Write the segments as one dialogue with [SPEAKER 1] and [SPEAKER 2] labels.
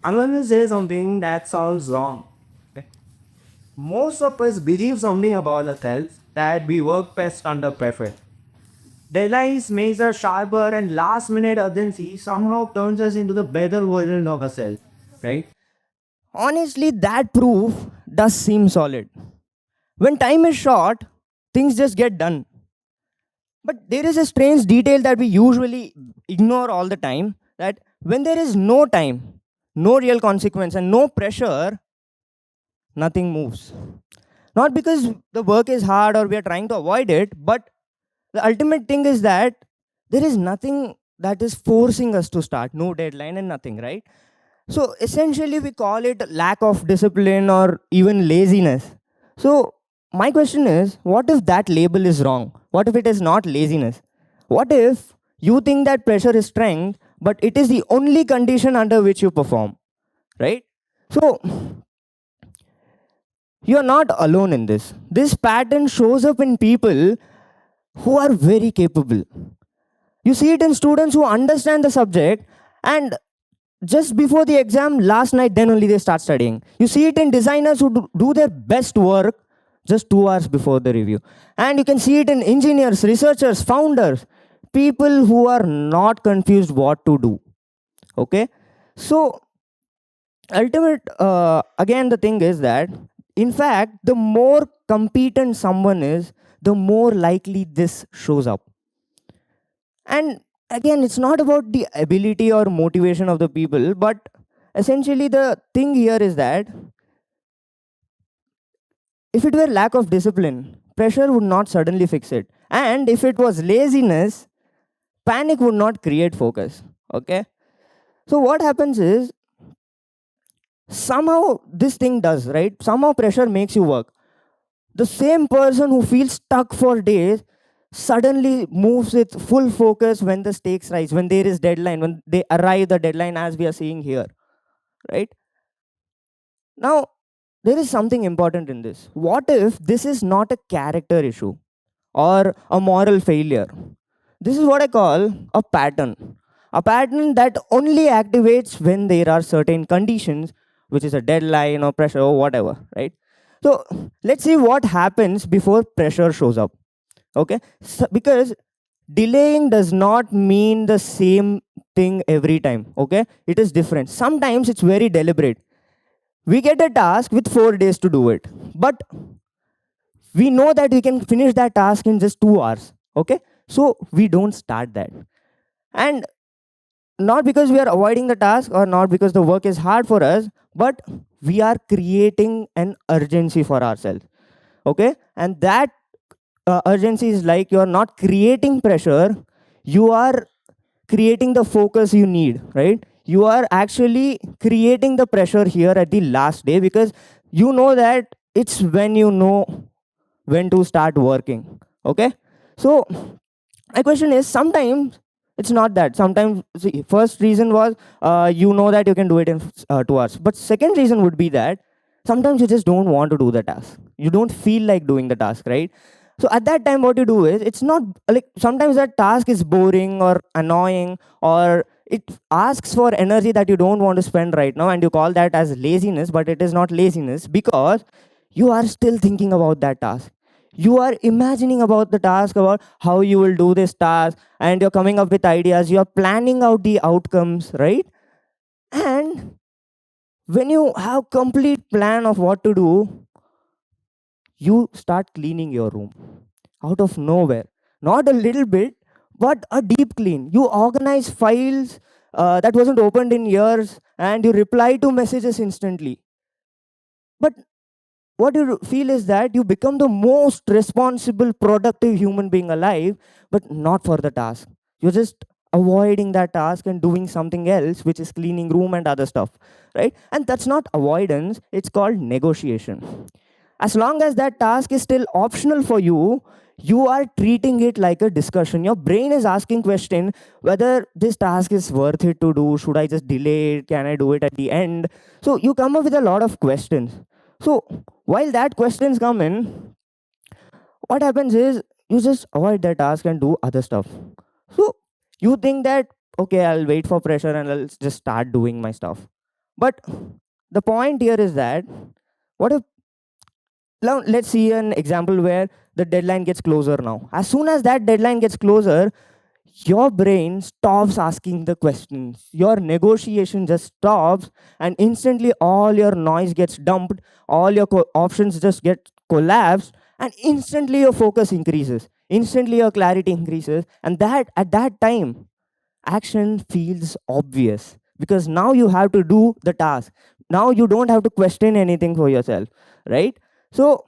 [SPEAKER 1] I'm going to say something that sounds wrong. Okay? Most of us believe something about ourselves that we work best under pressure. Deadlines makes us sharper and last minute urgency somehow turns us into the better version of ourselves. Right?
[SPEAKER 2] Honestly, that proof does seem solid. When time is short, things just get done. But there is a strange detail that we usually ignore all the time, that when there is no time, no real consequence, and no pressure, nothing moves. Not because the work is hard or we are trying to avoid it, but the ultimate thing is that there is nothing that is forcing us to start, no deadline and nothing, right? So essentially, we call it lack of discipline or even laziness. So, my question is, what if that label is wrong? What if it is not laziness? What if you think that pressure is strength, but it is the only condition under which you perform, right? So, you are not alone in this. This pattern shows up in people who are very capable. You see it in students who understand the subject and just before the exam last night, then only they start studying. You see it in designers who do their best work just 2 hours before the review. And you can see it in engineers, researchers, founders, people who are not confused what to do. Okay. So ultimate again, the thing is that in fact the more competent someone is, the more likely this shows up. And again, it's not about the ability or motivation of the people, but essentially the thing here is that if it were lack of discipline, pressure would not suddenly fix it. And if it was laziness, panic would not create focus. Okay. So what happens is somehow this thing does, right? Somehow pressure makes you work. The same person who feels stuck for days suddenly moves with full focus when the stakes rise, when there is deadline, when they arrive the deadline, as we are seeing here, right? Now, there is something important in this. What if this is not a character issue or a moral failure? This is what I call a pattern. A pattern that only activates when there are certain conditions, which is a deadline or pressure or whatever, right? So let's see what happens before pressure shows up. Okay, so, because delaying does not mean the same thing every time. Okay, it is different. Sometimes it's very deliberate. We get a task with 4 days to do it, but we know that we can finish that task in just 2 hours. Okay, so we don't start that. And not because we are avoiding the task or not because the work is hard for us, but we are creating an urgency for ourselves. Okay, and that urgency is like you are not creating pressure, you are creating the focus you need, right? You are actually creating the pressure here at the last day because you know that it's when you know when to start working. Okay, so my question is, sometimes it's not that. Sometimes, see, first reason was you know that you can do it in 2 hours, but second reason would be that sometimes you just don't want to do the task, you don't feel like doing the task, right? So at that time what you do is, it's not like sometimes that task is boring or annoying, or it asks for energy that you don't want to spend right now, and you call that as laziness. But it is not laziness, because you are still thinking about that task, you are imagining about the task, about how you will do this task, and you're coming up with ideas, you are planning out the outcomes, right? And when you have complete plan of what to do, you start cleaning your room out of nowhere. Not a little bit, but a deep clean. You organize files that wasn't opened in years, and you reply to messages instantly. But what you feel is that you become the most responsible, productive human being alive, but not for the task. You're just avoiding that task and doing something else, which is cleaning room and other stuff, right? And that's not avoidance, it's called negotiation. As long as that task is still optional for you, you are treating it like a discussion. Your brain is asking question whether this task is worth it to do, should I just delay it, can I do it at the end? So you come up with a lot of questions. So while that questions come in, what happens is you just avoid that task and do other stuff. So you think that, okay, I'll wait for pressure and I'll just start doing my stuff. But the point here is that, what if, now let's see an example where the deadline gets closer now. As soon as that deadline gets closer, your brain stops asking the questions. Your negotiation just stops, and instantly all your noise gets dumped, all your options just get collapsed, and instantly your focus increases. Instantly your clarity increases, and that at that time, action feels obvious because now you have to do the task. Now you don't have to question anything for yourself, right? So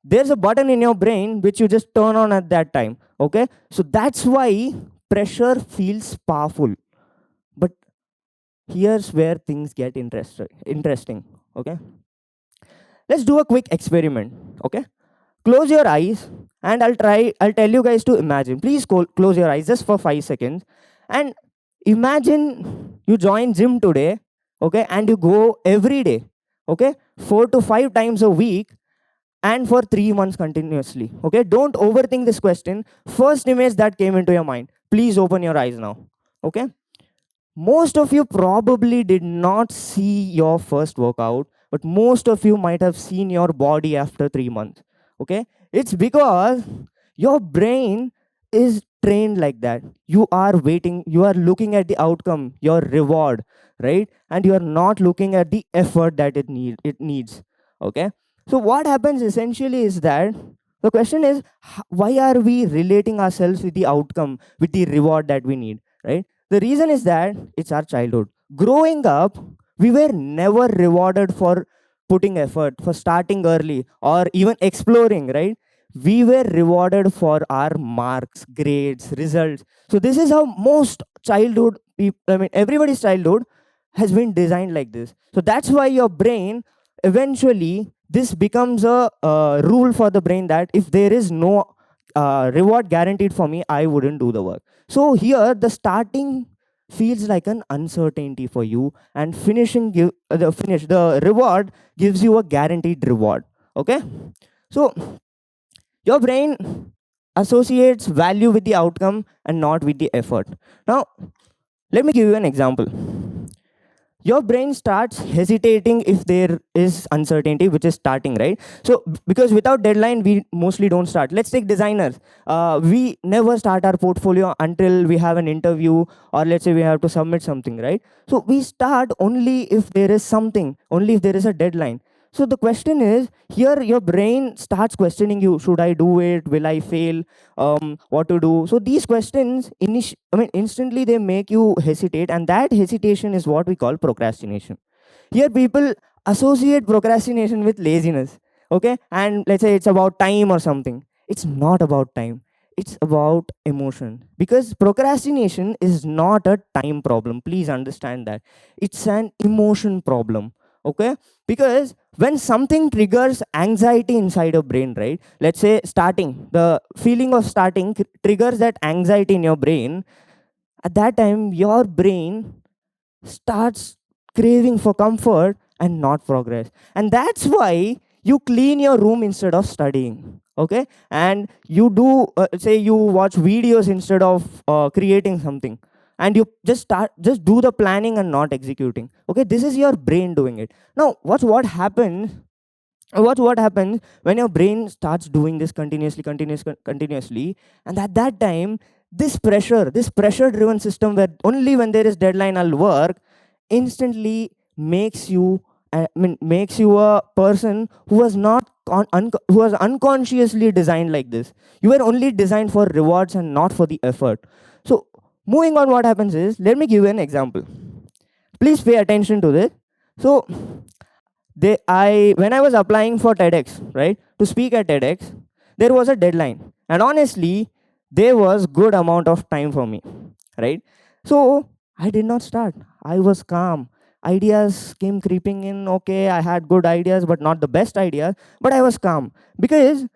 [SPEAKER 2] there's a button in your brain which you just turn on at that time. Okay, so that's why pressure feels powerful. But here's where things get interesting. Okay, let's do a quick experiment. Okay, close your eyes, and I'll tell you guys to imagine. Please close your eyes just for 5 seconds, and imagine you join gym today. Okay, and you go every day. Okay, 4 to 5 times a week, and for 3 months continuously. Okay, don't overthink this question. First image that came into your mind, please open your eyes now. Okay, most of you probably did not see your first workout, but most of you might have seen your body after 3 months. Okay, it's because your brain is trained like that. You are waiting, you are looking at the outcome, your reward, right? And you are not looking at the effort that it needs. Okay, so what happens essentially is that the question is, why are we relating ourselves with the outcome, with the reward that we need, right? The reason is that it's our childhood. Growing up, we were never rewarded for putting effort, for starting early, or even exploring, right? We were rewarded for our marks, grades, results. So this is how most childhood people, I mean, everybody's childhood has been designed like this. So that's why your brain, eventually, this becomes a rule for the brain that if there is no reward guaranteed for me, I wouldn't do the work. So here, the starting feels like an uncertainty for you, and the reward gives you a guaranteed reward. Okay, so your brain associates value with the outcome and not with the effort. Now, let me give you an example. Your brain starts hesitating if there is uncertainty, which is starting, right? So because without deadline, we mostly don't start. Let's take designers. We never start our portfolio until we have an interview, or let's say we have to submit something, right? So we start only if there is something, only if there is a deadline. So the question is, here your brain starts questioning you: should I do it? Will I fail? What to do? So these questions, instantly they make you hesitate, and that hesitation is what we call procrastination. Here, people associate procrastination with laziness. Okay, and let's say it's about time or something. It's not about time. It's about emotion, because procrastination is not a time problem. Please understand that it's an emotion problem. Okay, because when something triggers anxiety inside your brain, right? Let's say starting, the feeling of starting triggers that anxiety in your brain. At that time, your brain starts craving for comfort and not progress. And that's why you clean your room instead of studying. Okay, and you do say you watch videos instead of creating something, and you just do the planning and not executing. Okay, this is your brain doing it. Now, what happens when your brain starts doing this continuously, and at that time, this pressure driven system, where only when there is deadline I'll work, instantly makes you, makes you a person who was not who was unconsciously designed like this. You were only designed for rewards and not for the effort. So moving on, what happens is, let me give you an example. Please pay attention to this. So when I was applying for TEDx, right, to speak at TEDx, there was a deadline, and honestly, there was good amount of time for me, right? So I did not start. I was calm. Ideas came creeping in. Okay, I had good ideas, but not the best ideas. But I was calm, because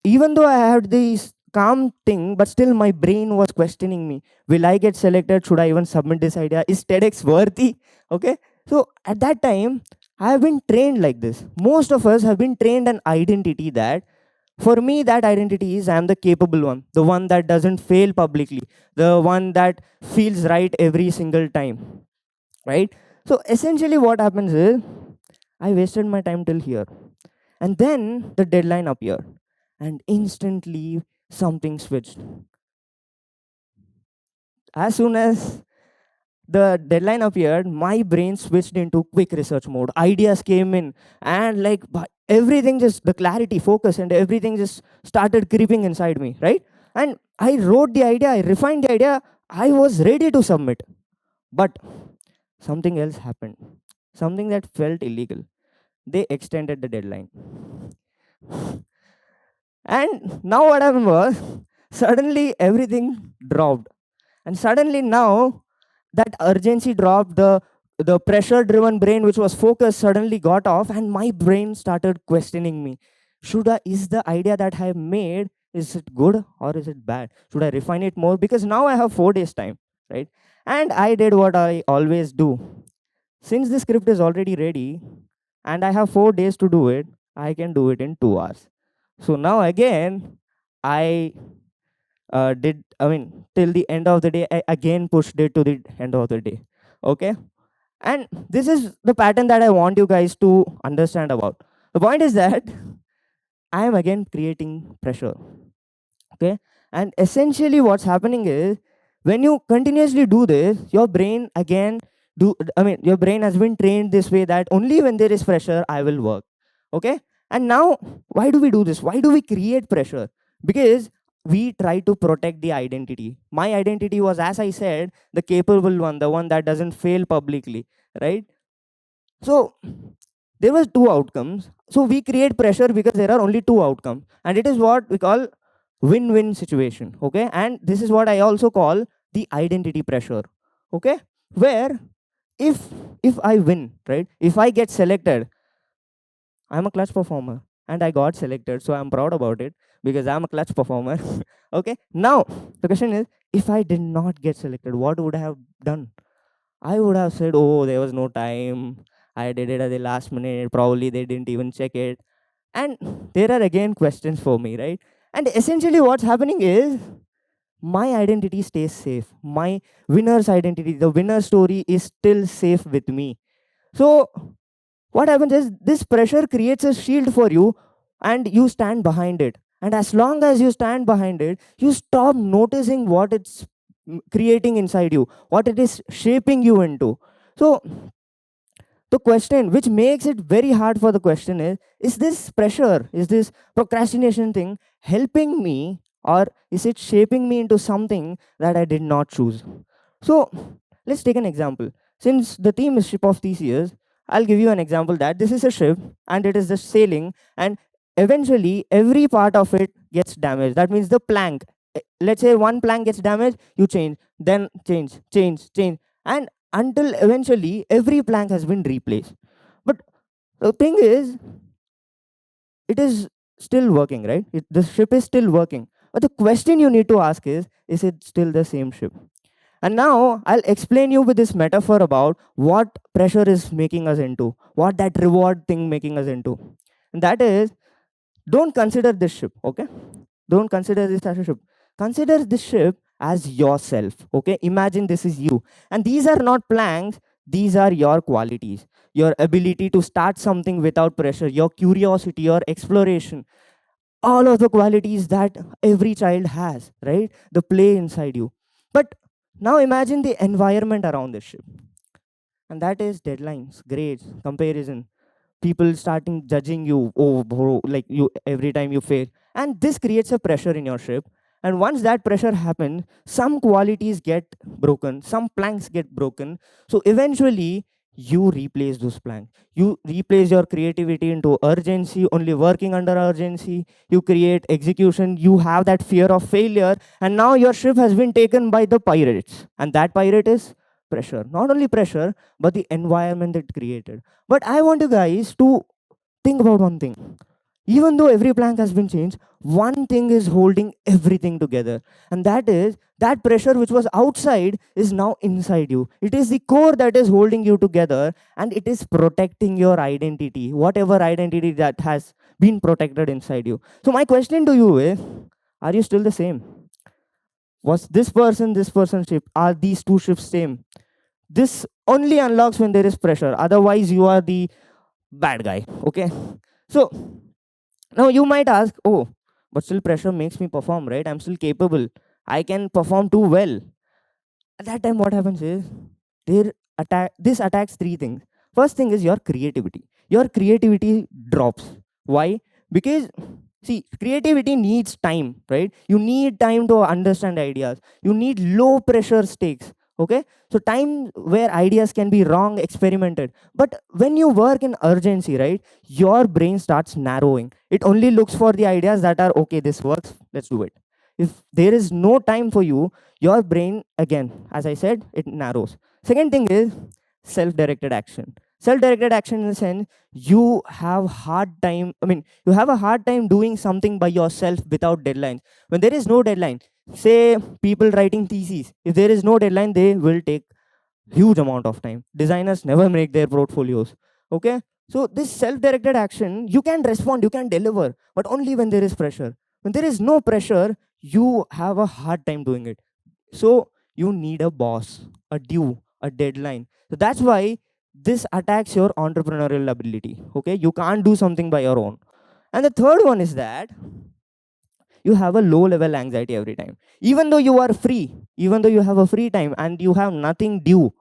[SPEAKER 2] even though I had this calm thing, but still my brain was questioning me. Will I get selected? Should I even submit this idea? Is TEDx worthy? Okay. So at that time, I have been trained like this. Most of us have been trained an identity that, for me, that identity is I am the capable one, the one that doesn't fail publicly, the one that feels right every single time. Right? So essentially, what happens is I wasted my time till here. And then the deadline appeared, and instantly something switched. As soon as the deadline appeared, my brain switched into quick research mode. Ideas came in, and like everything just, the clarity, focus, and everything just started creeping inside me, right? And I wrote the idea, I refined the idea, I was ready to submit. But something else happened, something that felt illegal. They extended the deadline. And now what happened was, suddenly everything dropped. And suddenly now that urgency dropped, the pressure driven brain which was focused suddenly got off, and my brain started questioning me. Is the idea that I have made, is it good or is it bad? Should I refine it more? Because now I have 4 days time, right? And I did what I always do. Since the script is already ready and I have 4 days to do it, I can do it in 2 hours. So now again, I till the end of the day, I again pushed it to the end of the day. Okay. And this is the pattern that I want you guys to understand about. The point is that I am again creating pressure. Okay. And essentially what's happening is, when you continuously do this, your brain again your brain has been trained this way that only when there is pressure I will work. Okay. And now, why do we do this? Why do we create pressure? Because we try to protect the identity. My identity was, as I said, the capable one, the one that doesn't fail publicly, right? So there was two outcomes. So we create pressure because there are only two outcomes, and it is what we call win-win situation. Okay. And this is what I also call the identity pressure. Okay. Where if I win, right, if I get selected, I'm a clutch performer, and I got selected, so I'm proud about it because I'm a clutch performer. Okay. Now the question is, if I did not get selected, what would I have done? I would have said, oh, there was no time, I did it at the last minute, probably they didn't even check it. And there are again questions for me, right? And essentially what's happening is, my identity stays safe. My winner's identity, the winner story, is still safe with me. So what happens is, this pressure creates a shield for you, and you stand behind it. And as long as you stand behind it, you stop noticing what it's creating inside you, what it is shaping you into. So the question which makes it very hard for the question is this pressure, is this procrastination thing helping me, or is it shaping me into something that I did not choose? So let's take an example. Since the theme is ship of Theseus, I'll give you an example that this is a ship and it is just sailing, and eventually every part of it gets damaged. That means the plank, let's say one plank gets damaged, you change, then change, and until eventually every plank has been replaced. But the thing is, it is still working, right? The ship is still working. But the question you need to ask is it still the same ship? And now I'll explain you with this metaphor about what pressure is making us into, what that reward thing making us into. And that is, don't consider this ship, okay? Don't consider this as a ship. Consider this ship as yourself, okay? Imagine this is you. And these are not planks, these are your qualities. Your ability to start something without pressure, your curiosity, your exploration, all of the qualities that every child has, right? The play inside you. But now imagine the environment around this ship. And that is deadlines, grades, comparison, people starting judging you, oh bro, like you every time you fail. And this creates a pressure in your ship. And once that pressure happens, some qualities get broken, some planks get broken. So eventually you replace those planks, you replace your creativity into urgency, only working under urgency. You create execution, you have that fear of failure, and now your ship has been taken by the pirates, and that pirate is pressure. Not only pressure, but the environment it created. But I want you guys to think about one thing. Even though every plank has been changed, one thing is holding everything together. And that is, that pressure which was outside is now inside you. It is the core that is holding you together, and it is protecting your identity, whatever identity that has been protected inside you. So, my question to you is, are you still the same? Was this person ship? Are these two ships same? This only unlocks when there is pressure. Otherwise, you are the bad guy. Okay. So now you might ask, oh, but still pressure makes me perform, right? I'm still capable. I can perform too well. At that time, what happens is this attacks three things. First thing is your creativity. Your creativity drops. Why? Because see, creativity needs time, right? You need time to understand ideas. You need low pressure stakes. Okay, so time where ideas can be wrong, experimented. But when you work in urgency, right, your brain starts narrowing. It only looks for the ideas that are okay, this works, let's do it. If there is no time for you, your brain, again, as I said, it narrows. Second thing is self-directed action. Self-directed action in the sense you have hard time, you have a hard time doing something by yourself without deadlines. When there is no deadline, say people writing theses, if there is no deadline, they will take huge amount of time. Designers never make their portfolios. Okay, so this self-directed action, you can respond, you can deliver, but only when there is pressure. When there is no pressure, you have a hard time doing it. So you need a boss, a due, a deadline. So that's why this attacks your entrepreneurial ability. Okay, you can't do something by your own. And the third one is that you have a low level anxiety every time. Even though you are free, even though you have a free time and you have nothing due,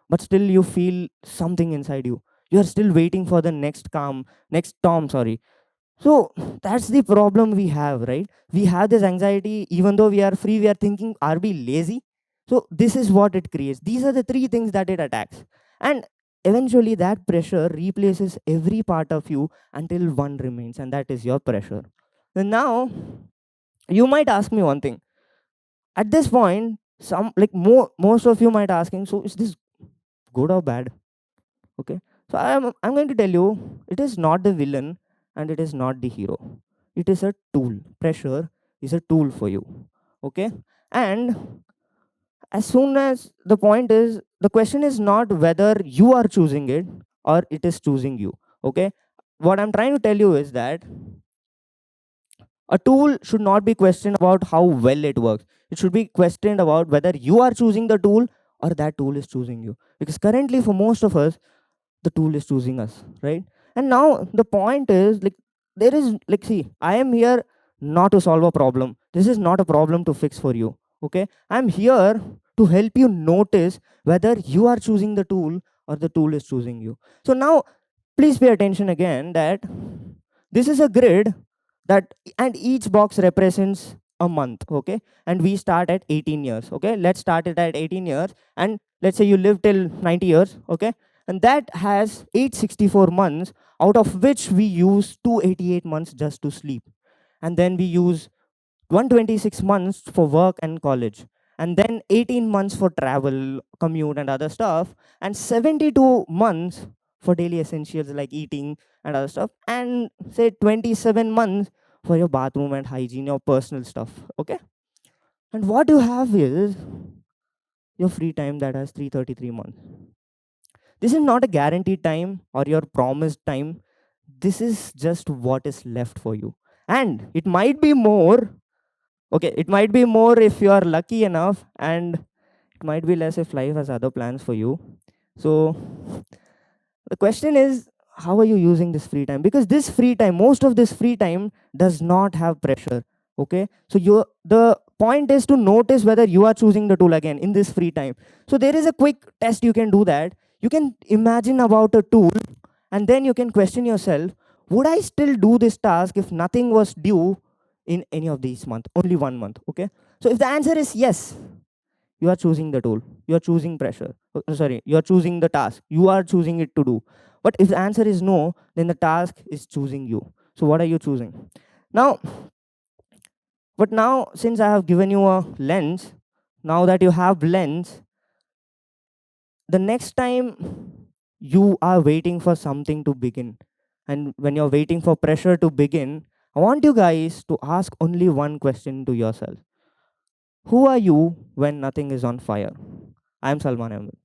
[SPEAKER 2] but still you feel something inside you. You are still waiting for the next Tom, sorry. So that's the problem we have, right? We have this anxiety, even though we are free, we are thinking, are we lazy? So this is what it creates. These are the three things that it attacks. And eventually that pressure replaces every part of you until one remains, and that is your pressure. And now you might ask me one thing. At this point, most of you might asking, so is this good or bad? Okay. So I'm going to tell you, it is not the villain and it is not the hero. It is a tool. Pressure is a tool for you. Okay. And as soon as the question is not whether you are choosing it or it is choosing you. Okay. What I'm trying to tell you is that a tool should not be questioned about how well it works. It should be questioned about whether you are choosing the tool or that tool is choosing you. Because currently, for most of us, the tool is choosing us, right? And now the point is, like, there is, like, see, I am here not to solve a problem. This is not a problem to fix for you. Okay, I'm here to help you notice whether you are choosing the tool or the tool is choosing you. So now please pay attention again that this is a grid that, and each box represents a month. Okay, and we start at 18 years. Okay, let's start it at 18 years, and let's say you live till 90 years. Okay, and that has 864 months, out of which we use 288 months just to sleep, and then we use 126 months for work and college, and then 18 months for travel, commute, and other stuff, and 72 months for daily essentials like eating and other stuff, and say 27 months for your bathroom and hygiene, your personal stuff. Okay, and what you have is your free time that has 333 months. This is not a guaranteed time or your promised time. This is just what is left for you. And it might be more. Okay, it might be more if you are lucky enough, and it might be less if life has other plans for you. So the question is, how are you using this free time? Because this free time, most of this free time does not have pressure. Okay, so the point is to notice whether you are choosing the tool again in this free time. So there is a quick test you can do. That you can imagine about a tool, and then you can question yourself, would I still do this task if nothing was due in any of these months, only 1 month? Okay, so if the answer is yes, you are choosing the tool, you are choosing pressure. Sorry, you are choosing the task, you are choosing it to do. But if the answer is no, then the task is choosing you. So what are you choosing now? But now, since I have given you a lens, now that you have lens, the next time you are waiting for something to begin, and when you're waiting for pressure to begin, I want you guys to ask only one question to yourself: who are you when nothing is on fire? I'm Salman Ahmed.